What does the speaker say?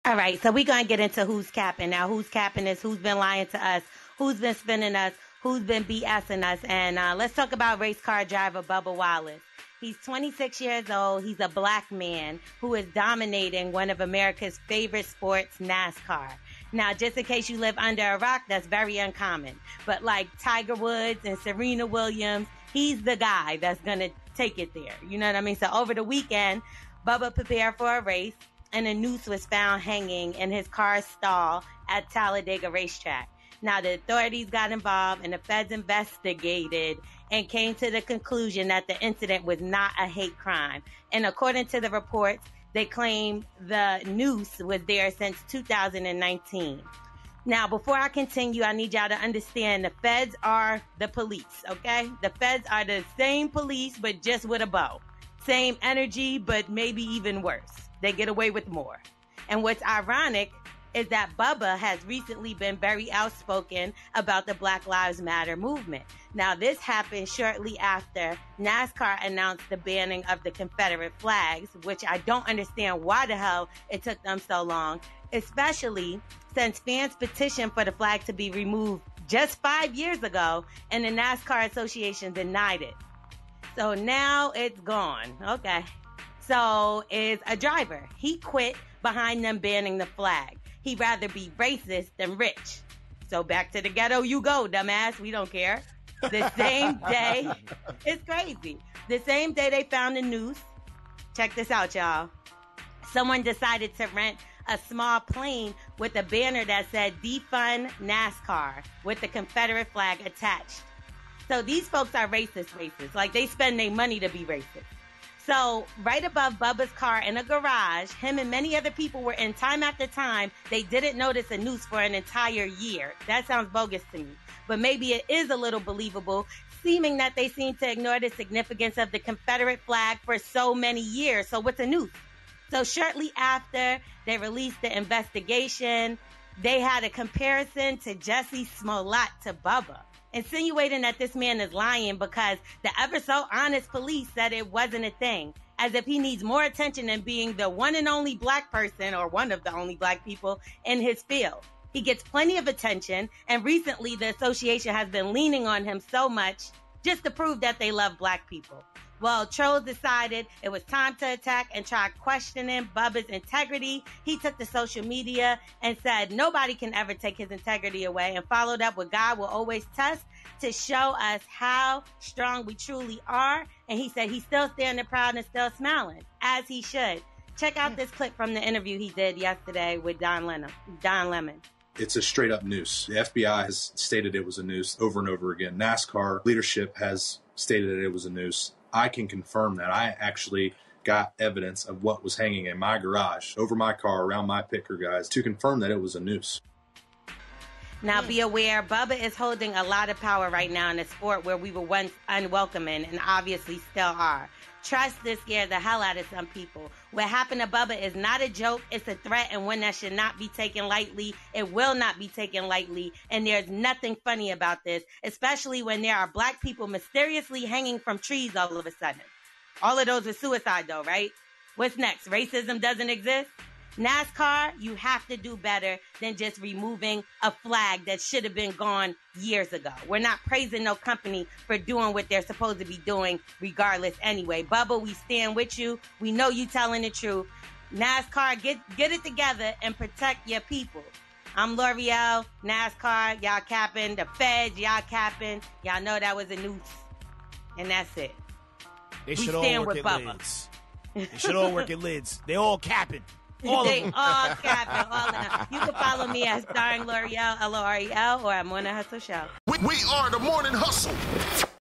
All right, so we're going to get into who's capping. Now, who's capping is who's been lying to us, who's been spinning us, who's been BSing us. And let's talk about race car driver Bubba Wallace. He's 26 years old. He's a black man who is dominating one of America's favorite sports, NASCAR. Now, just in case you live under a rock, that's very uncommon. But like Tiger Woods and Serena Williams, he's the guy that's going to take it there. You know what I mean? So over the weekend, Bubba prepared for a race, and a noose was found hanging in his car's stall at Talladega Racetrack. Now, the authorities got involved, and the feds investigated and came to the conclusion that the incident was not a hate crime. And according to the reports, they claim the noose was there since 2019. Now, before I continue, I need y'all to understand the feds are the police, okay? The feds are the same police, but just with a bow. Same energy, but maybe even worse. They get away with more. And what's ironic is that Bubba has recently been very outspoken about the Black Lives Matter movement. Now, this happened shortly after NASCAR announced the banning of the Confederate flags, which I don't understand why the hell it took them so long, especially since fans petitioned for the flag to be removed just 5 years ago, and the NASCAR Association denied it. So now it's gone. Okay. So is a driver. He quit behind them banning the flag. He'd rather be racist than rich. So back to the ghetto you go, dumbass. We don't care. The same day, it's crazy. The same day they found the noose, check this out, y'all. Someone decided to rent a small plane with a banner that said defund NASCAR with the Confederate flag attached. So these folks are racist. Like, they spend their money to be racist. So right above Bubba's car in a garage, him and many other people were in time after time. They didn't notice a noose for an entire year. That sounds bogus to me. But maybe it is a little believable, seeming that they seem to ignore the significance of the Confederate flag for so many years. So what's a noose? So shortly after they released the investigation, they had a comparison to Jussie Smollett to Bubba, insinuating that this man is lying because the ever so honest police said it wasn't a thing, as if he needs more attention than being the one and only black person, or one of the only black people in his field. He gets plenty of attention, and recently the association has been leaning on him so much just to prove that they love black people. Well, trolls decided it was time to attack and try questioning Bubba's integrity. He took to social media and said nobody can ever take his integrity away, and followed up with God will always test to show us how strong we truly are. And he said he's still standing proud and still smiling, as he should. Check out this clip from the interview he did yesterday with Don Lemon. It's a straight up noose. The FBI has stated it was a noose over and over again. NASCAR leadership has stated that it was a noose. I can confirm that. I actually got evidence of what was hanging in my garage, over my car, around my picker, guys, to confirm that it was a noose. Now, be aware, Bubba is holding a lot of power right now in a sport where we were once unwelcoming and obviously still are. Trust this scared the hell out of some people. What happened to Bubba is not a joke. It's a threat, and one that should not be taken lightly. It will not be taken lightly, and there's nothing funny about this, especially when there are black people mysteriously hanging from trees all of a sudden. All of those are suicide, though, right? What's next? Racism doesn't exist? NASCAR, you have to do better than just removing a flag that should have been gone years ago. We're not praising no company for doing what they're supposed to be doing regardless anyway. Bubba, we stand with you. We know you telling the truth. NASCAR, get it together and protect your people. I'm L'Oreal, NASCAR, y'all capping. The Feds, y'all capping. Y'all know that was a noose. And that's it. They should all work at lids. They should all work at lids. They all capping. They all capping, all of them. You can follow me at Starring L'Oreal, L-O-R-E-L, or at Morning Hustle Show. We are the Morning Hustle.